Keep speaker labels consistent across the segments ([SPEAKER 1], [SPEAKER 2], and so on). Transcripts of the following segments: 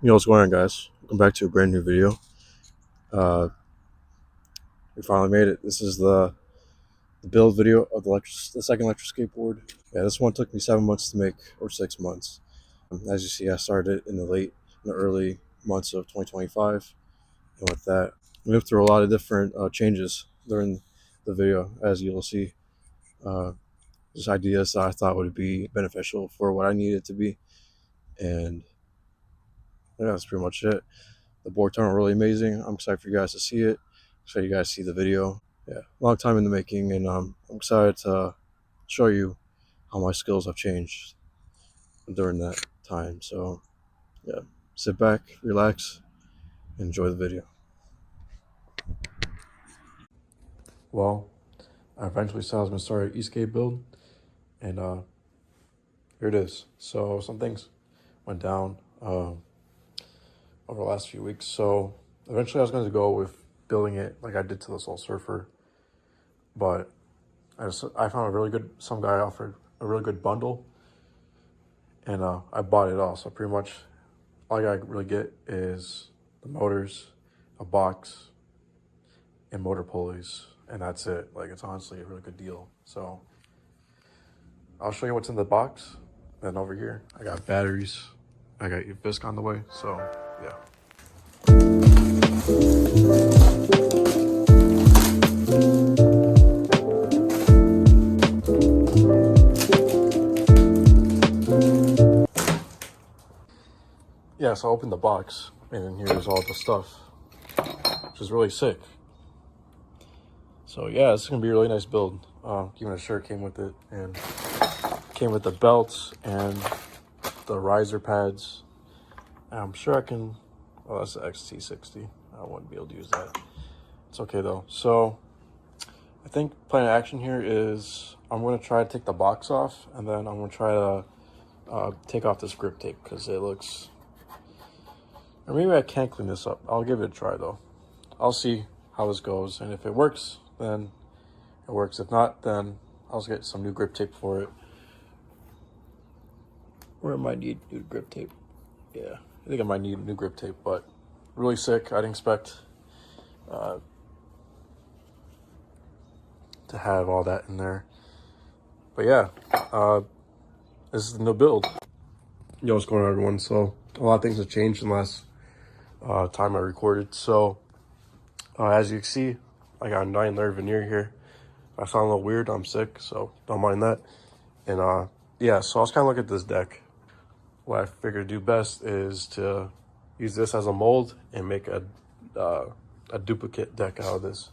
[SPEAKER 1] Yo, what's going on, guys? Welcome back to a brand new video. We finally made it. This is the build video of the second electric skateboard. Yeah, this one took me 7 months to make, or 6 months. As you see, I started in the early months of 2025, and with that, we went through a lot of different changes during the video, as you'll see. Just ideas that I thought would be beneficial for what I needed it to be, and yeah, that's pretty much it. The board turned out really amazing. I'm excited for you guys to see it. So you guys see the video. Yeah, long time in the making, and I'm excited to show you how my skills have changed during that time. So yeah, sit back, relax, and enjoy the video. Well, I eventually saw I was gonna start an Esk8 build, and here it is. So some things went down over the last few weeks. So eventually I was going to go with building it like I did to the Soul Surfer, but I found some guy offered a really good bundle, and I bought it all. So pretty much all I gotta really get is the motors, a box, and motor pulleys, and that's it. Like, it's honestly a really good deal. So I'll show you what's in the box. Then over here I got batteries, I got your bisque on the way. So yeah. Yeah, so I opened the box, and here's all the stuff, which is really sick. So yeah, this is gonna be a really nice build. Even a shirt came with it, and came with the belts and the riser pads. I'm sure I can. Oh, that's the XT60. I wouldn't be able to use that. It's okay though. So I think plan of action here is I'm gonna try to take the box off, and then I'm gonna try to take off this grip tape because it looks. Or maybe I can't clean this up. I'll give it a try though. I'll see how this goes, and if it works, then it works. If not, then I'll just get some new grip tape for it. Or I might need new grip tape. Yeah, I think I might need new grip tape, but really sick. I didn't expect to have all that in there. But yeah, this is the new build. Yo, what's going on, everyone? So a lot of things have changed in the last time I recorded. So as you can see, I got a 9-layer veneer here. If I sound a little weird, I'm sick, so don't mind that. And yeah, so I was kind of looking at this deck. What I figured to do best is to use this as a mold and make a duplicate deck out of this.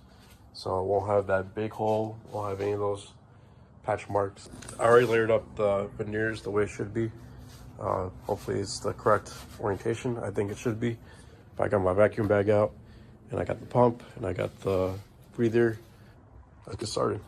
[SPEAKER 1] So it won't have that big hole, won't have any of those patch marks. I already layered up the veneers the way it should be. Hopefully it's the correct orientation. I think it should be. I got my vacuum bag out, and I got the pump, and I got the breather. Let's get started.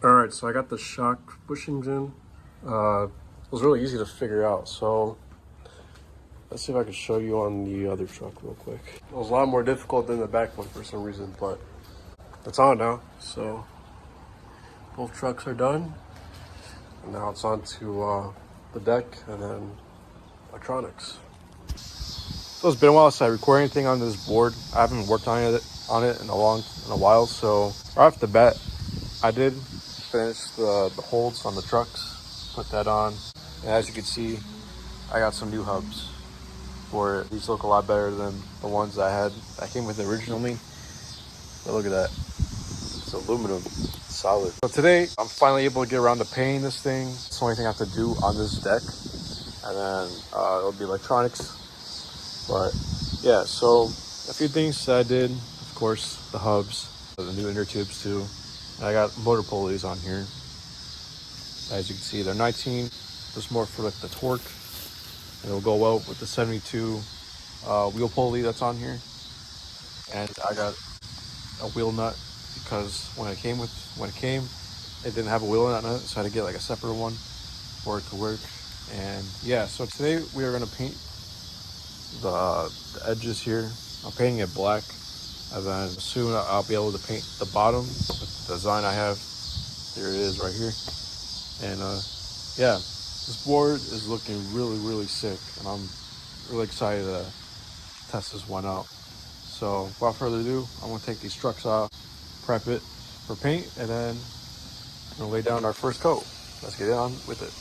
[SPEAKER 1] Alright, so I got the shock bushings in. It was really easy to figure out, so let's see if I can show you on the other truck real quick. It was a lot more difficult than the back one for some reason, but it's on now. So both trucks are done. And now it's on to the deck, and then electronics. So it's been a while since I recorded anything on this board. I haven't worked on it in a while. So right off the bat, I did finish the holds on the trucks, put that on, and as you can see, I got some new hubs for it. These look a lot better than the ones I had that came with it originally. But look at that, it's aluminum, it's solid. So today I'm finally able to get around to painting this thing. It's the only thing I have to do on this deck, and then it'll be electronics. But yeah, so a few things that I did, of course, the hubs, the new inner tubes too. And I got motor pulleys on here. As you can see, they're 19. Just more for like the torque. And it'll go well with the 72 wheel pulley that's on here. And I got a wheel nut because when it came, it didn't have a wheel nut, so I had to get like a separate one for it to work. And yeah, so today we are gonna paint the edges here. I'm painting it black, and then soon I'll be able to paint the bottom with the design I have. There it is right here. And yeah, this board is looking really sick, and I'm really excited to test this one out. So without further ado, I'm gonna take these trucks off, prep it for paint, and then I'm gonna lay down our first coat. Let's get on with it.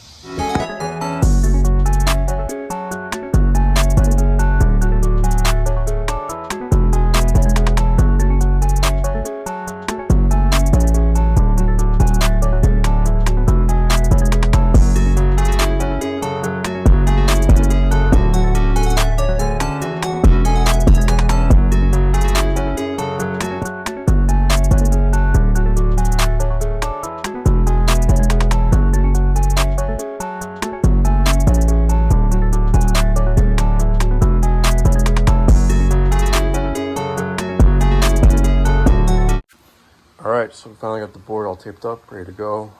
[SPEAKER 1] Alright, so we finally got the board all taped up, ready to go.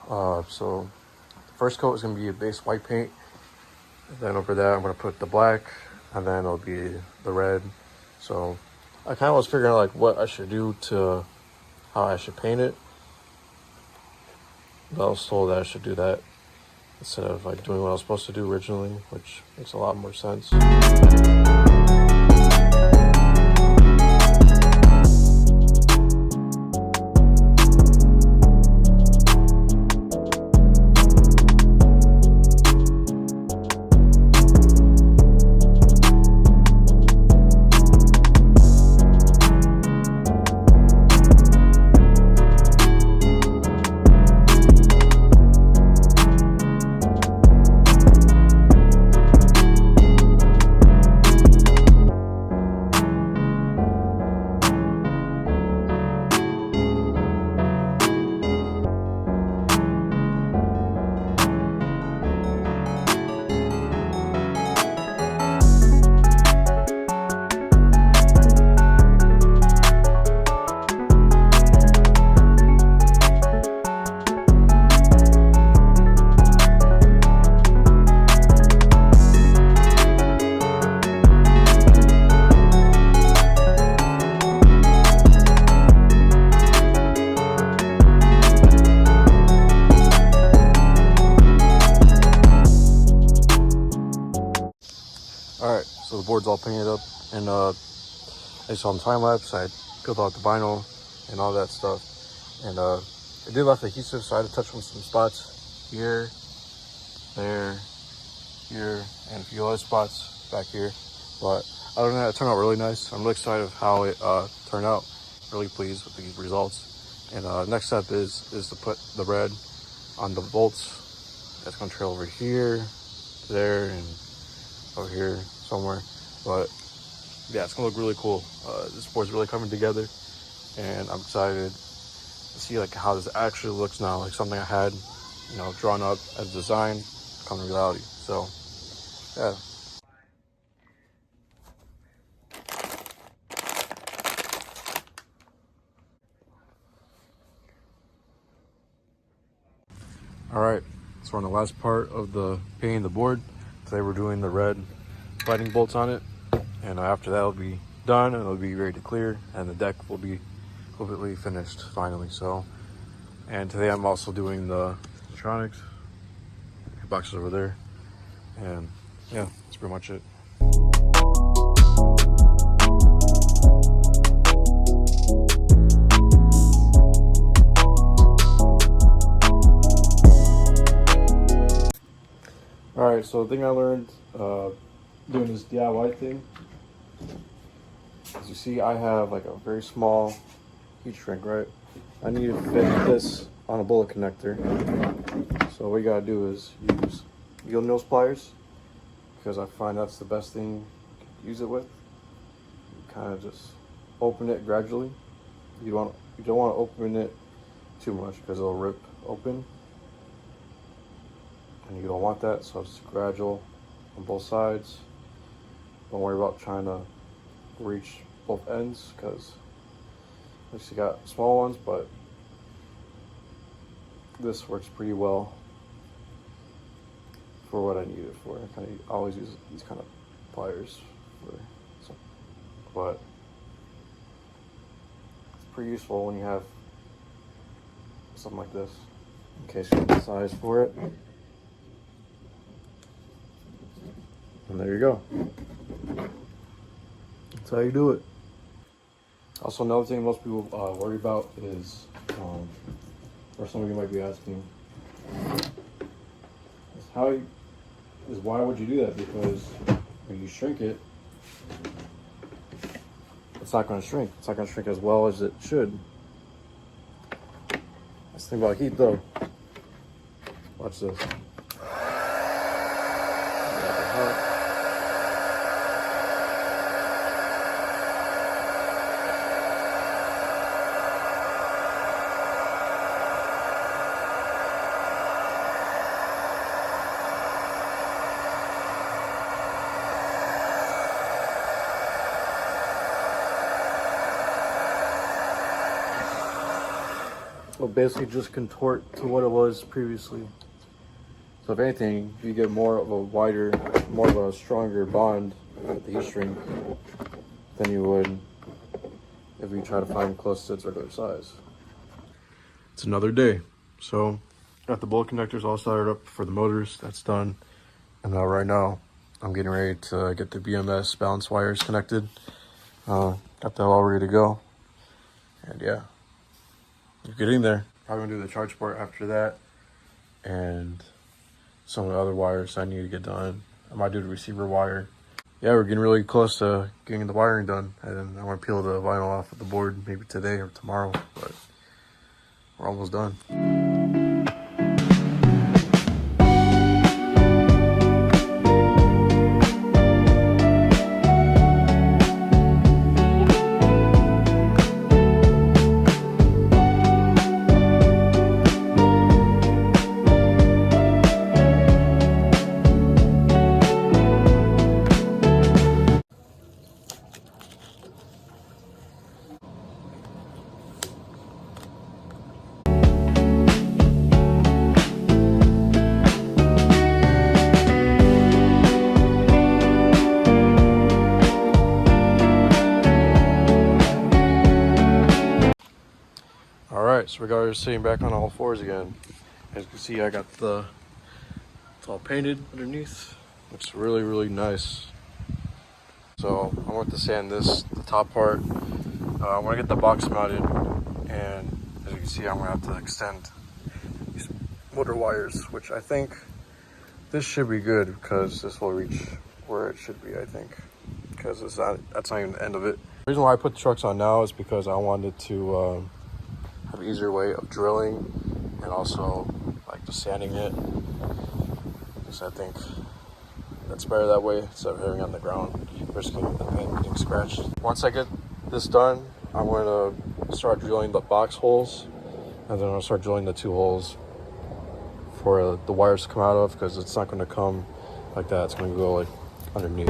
[SPEAKER 1] So the first coat is going to be a base white paint. And then over that I'm going to put the black, and then it'll be the red. So I kind of was figuring out like what I should do to how I should paint it. But I was told that I should do that instead of like doing what I was supposed to do originally, which makes a lot more sense. Alright, so the board's all painted up, and as you saw in time lapse, I peeled out the vinyl and all that stuff, and it did left adhesive, so I had to touch on some spots here, there, here, and a few other spots back here. But other than that, it turned out really nice. I'm really excited of how it turned out. Really pleased with the results. And next step is to put the red on the bolts. That's gonna trail over here, there, and over here somewhere. But yeah, it's gonna look really cool. This board's really coming together, and I'm excited to see like how this actually looks now, like something I had, you know, drawn up as design come to reality. So yeah. All right, so we're on the last part of the painting the board. Today we're doing the red lightning bolts on it, and after that it'll be done and it'll be ready to clear, and the deck will be completely finished finally. So, and today I'm also doing the electronics boxes over there, and yeah, that's pretty much it. Alright, so the thing I learned doing this DIY thing, as you see, I have like a very small heat shrink, right? I need to fit this on a bullet connector. So what you gotta do is use needle nose pliers, because I find that's the best thing to use it with. You kind of just open it gradually. You don't want to open it too much because it'll rip open. And you don't want that, so it's gradual on both sides. Don't worry about trying to reach both ends, because at least you got small ones, but this works pretty well for what I need it for. I always use these kind of pliers for some, but it's pretty useful when you have something like this, in case you have the size for it. And there you go. That's how you do it. Also, another thing most people worry about is, or some of you might be asking, is why would you do that? Because when you shrink it, it's not going to shrink. It's not going to shrink as well as it should. That's the thing about heat, though. Watch this. Will basically just contort to what it was previously. So if anything, you get more of a stronger bond with the heat shrink than you would if you try to find close to its regular size. It's another day. So got the bullet connectors all soldered up for the motors. That's done. And now right now I'm getting ready to get the BMS balance wires connected. Got that all ready to go. And yeah, you're getting there. Probably gonna do the charge port after that, and some of the other wires I need to get done. I might do the receiver wire. Yeah, we're getting really close to getting the wiring done, and then I want to peel the vinyl off of the board maybe today or tomorrow, but we're almost done. Alright, so we got her sitting back on all fours again. As you can see, I got it's all painted underneath. Looks really, really nice. So I want to sand the top part. I want to get the box mounted, and as you can see, I'm going to have to extend these motor wires, which I think this should be good because this will reach where it should be, I think, because that's not even the end of it. The reason why I put the trucks on now is because I wanted to have an easier way of drilling and also like just sanding it, because I think that's better that way instead of having it on the ground, risking the paint getting scratched. Once I get this done, I'm going to start drilling the box holes, and then I'll start drilling the 2 holes for the wires to come out of, because it's not going to come like that. It's going to go like underneath.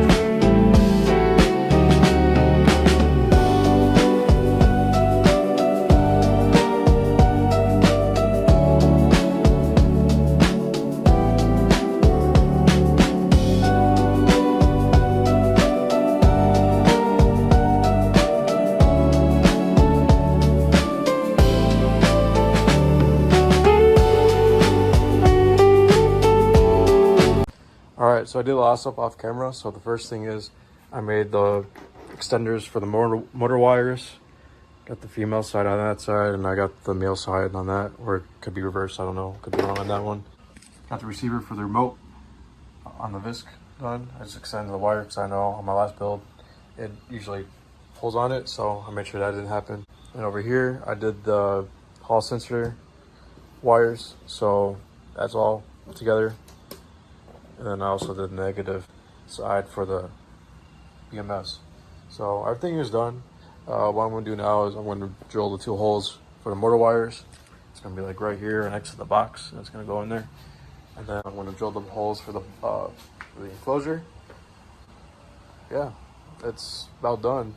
[SPEAKER 1] Alright, so I did a lot of stuff off camera. So the first thing is I made the extenders for the motor wires. Got the female side on that side, and I got the male side on that, or it could be reversed, I don't know, could be wrong on that one. Got the receiver for the remote on the Visk done. I just extended the wire because I know on my last build it usually pulls on it, so I made sure that didn't happen. And over here I did the hall sensor wires, so that's all together. And then I also did the negative side for the BMS. So everything is done. What I'm going to do now is I'm going to drill the 2 holes for the motor wires. It's going to be like right here next to the box. It's going to go in there. And then I'm going to drill the holes for the enclosure. Yeah, it's about done.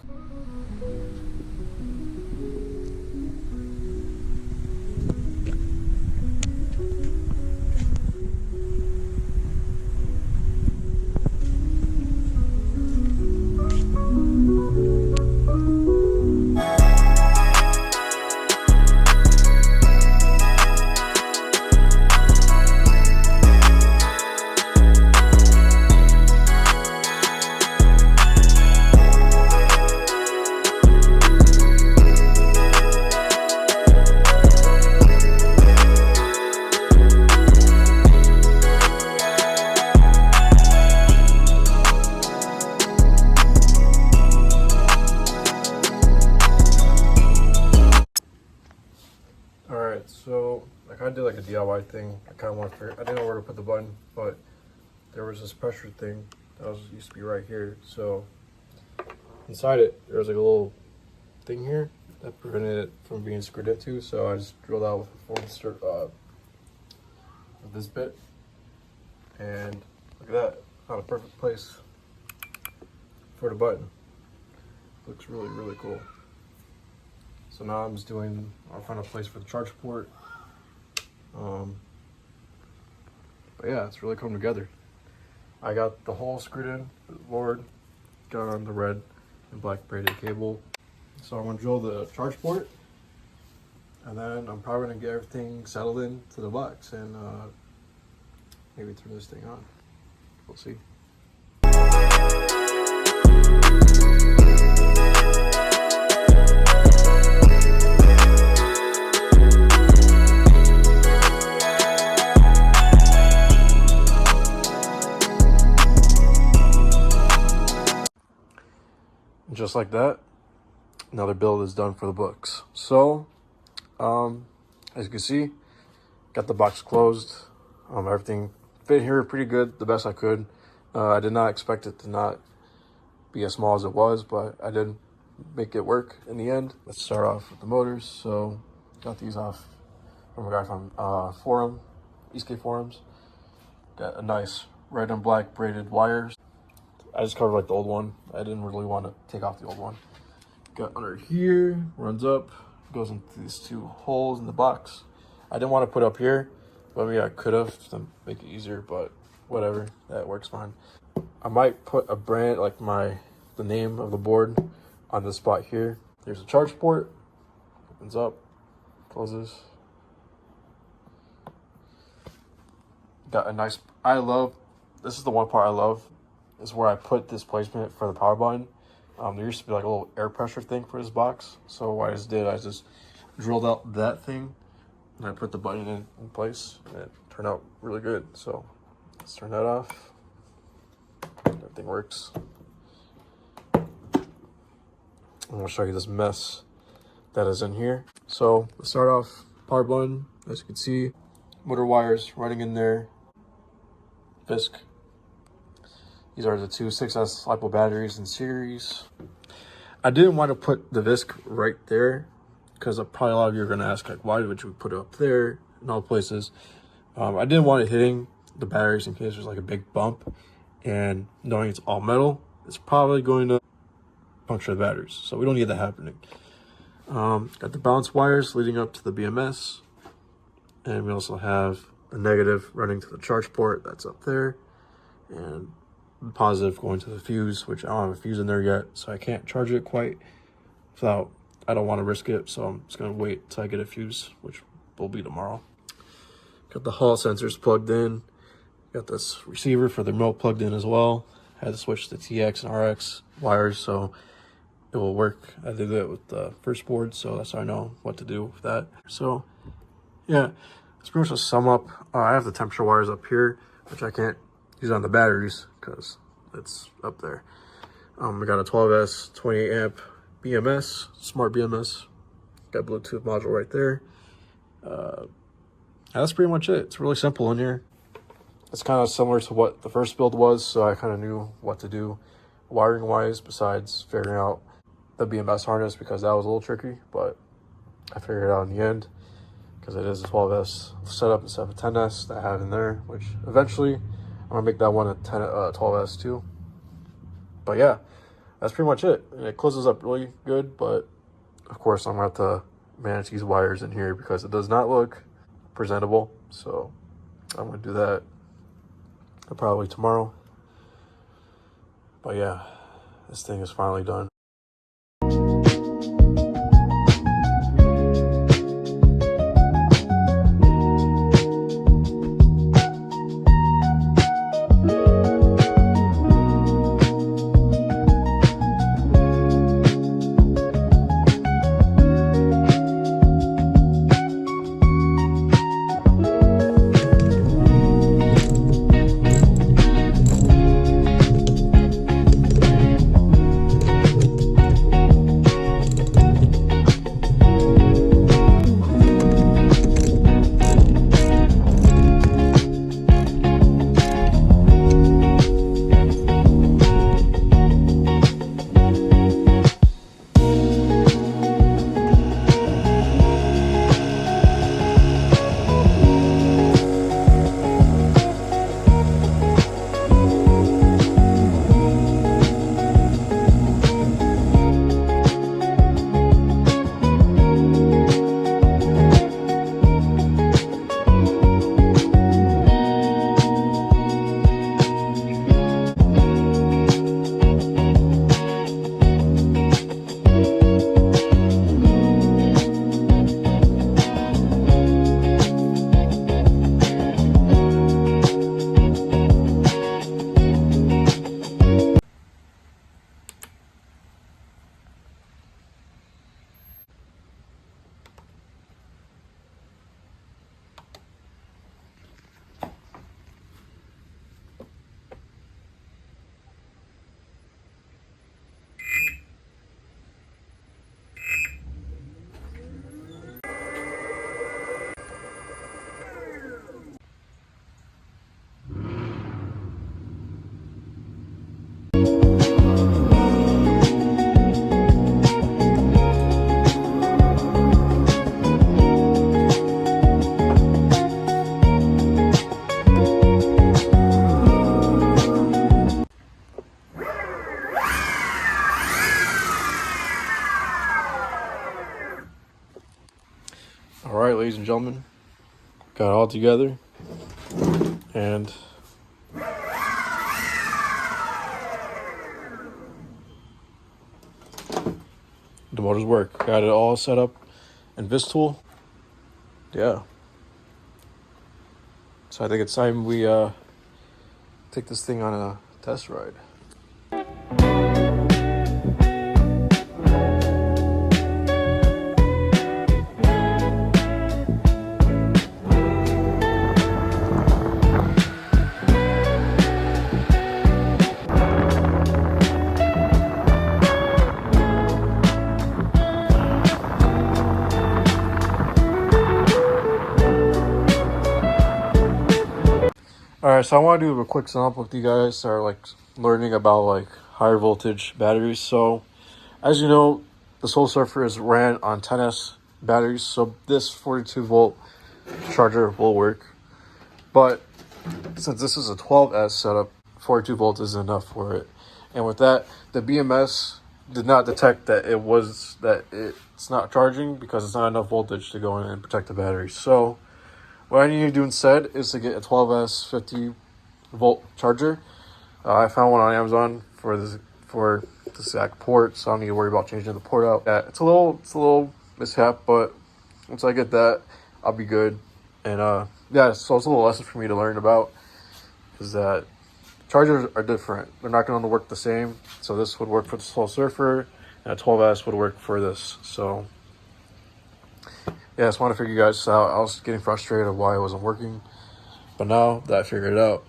[SPEAKER 1] So I kind of did like a DIY thing. I kind of want to figure, I didn't know where to put the button, but there was this pressure thing that used to be right here. So inside it, there was like a little thing here that prevented it from being screwed into. So I just drilled out with this bit, and look at that, found a perfect place for the button. Looks really, really cool. So now I'm just I'll find a place for the charge port. But yeah, it's really coming together. I got the hole screwed in for the board, got on the red and black braided cable. So I'm gonna drill the charge port, and then I'm probably gonna get everything settled in to the box and maybe turn this thing on. We'll see. Just like that, another build is done for the books. So as you can see, got the box closed. Everything fit here pretty good, the best I could. I did not expect it to not be as small as it was, but I did make it work in the end. Let's start off with the motors. So got these off from a guy from forum, Esk8 forums. Got a nice red and black braided wires. I just covered like the old one. I didn't really want to take off the old one. Got under here, runs up, goes into these 2 holes in the box. I didn't want to put up here, but maybe I could have to make it easier, but whatever, that works fine. I might put a brand, like the name of the board on the spot here. There's a charge port, opens up, closes. Got a nice, this is the one part I love, is where I put this placement for the power button. There used to be like a little air pressure thing for this box. So what I just did, I just drilled out that thing and I put the button in place, and it turned out really good. So let's turn that off. Everything works. I'm gonna show you this mess that is in here. So let's start off, power button, as you can see, motor wires running in there, Visk. These are the 2 6S LiPo batteries in series. I didn't want to put the Visk right there because probably a lot of you are going to ask, like, why would you put it up there in all places? I didn't want it hitting the batteries in case there's like a big bump, and knowing it's all metal, it's probably going to puncture the batteries. So we don't need that happening. Got the balance wires leading up to the BMS, and we also have a negative running to the charge port that's up there, and positive going to the fuse, which I don't have a fuse in there yet, so I can't charge it quite without, I don't want to risk it, so I'm just going to wait till I get a fuse, which will be tomorrow. Got the hall sensors plugged in, Got this receiver for the remote plugged in as well. Had to switch the TX and RX wires so it will work. I did it with the first board, so that's how I know what to do with that. So yeah, it's pretty much a sum up. I have the temperature wires up here, which I can't use on the batteries because it's up there. We got a 12S 28 amp BMS, smart BMS. Got Bluetooth module right there. That's pretty much it. It's really simple in here. It's kind of similar to what the first build was, so I kind of knew what to do wiring wise besides figuring out the BMS harness because that was a little tricky, but I figured it out in the end because it is a 12S setup instead of a 10S that I have in there, which eventually I'm gonna make that one a 12S too. But yeah, that's pretty much it. And it closes up really good, but of course I'm gonna have to manage these wires in here because it does not look presentable. So I'm gonna do that probably tomorrow. But yeah, this thing is finally done. All right, ladies and gentlemen, got it all together, and the motors work. Got it all set up in VisTool. Yeah. So I think it's time we take this thing on a test ride. Alright, so I want to do a quick sample with you guys that are like learning about like higher voltage batteries. So as you know, the Soul Surfer is ran on 10S batteries, so this 42 volt charger will work. But since this is a 12S setup, 42 volts is enough for it. And with that, the BMS did not detect that it's not charging because it's not enough voltage to go in and protect the battery. So what I need to do instead is to get a 12S 50 volt charger. I found one on Amazon for this exact port, so I don't need to worry about changing the port out. Yeah, it's a little mishap, but once I get that, I'll be good. And yeah, so it's a little lesson for me to learn about. is that chargers are different. They're not going to work the same. So this would work for the Soul Surfer, and a 12S would work for this. So yeah, I just want to figure you guys out. I was getting frustrated of why it wasn't working, but now that I figured it out,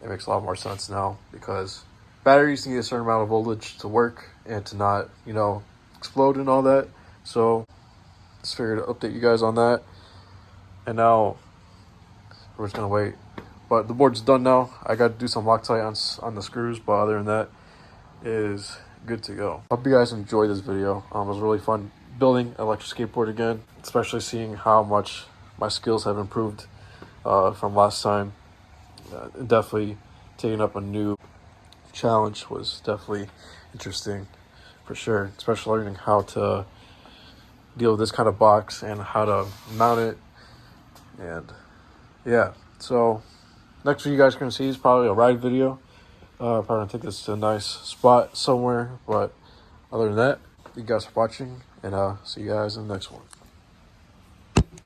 [SPEAKER 1] it makes a lot more sense now, because batteries need a certain amount of voltage to work and to not, you know, explode and all that. So just figured to update you guys on that. And now we're just gonna wait. But the board's done now. I got to do some Loctite on the screws, but other than that, it is good to go. Hope you guys enjoyed this video. It was really fun building an electric skateboard again, especially seeing how much my skills have improved from last time. Definitely taking up a new challenge was definitely interesting for sure, especially learning how to deal with this kind of box and how to mount it. And yeah, so next what you guys are going to see is probably a ride video. Probably going to take this to a nice spot somewhere, but other than that, thank you guys for watching, and see you guys in the next one.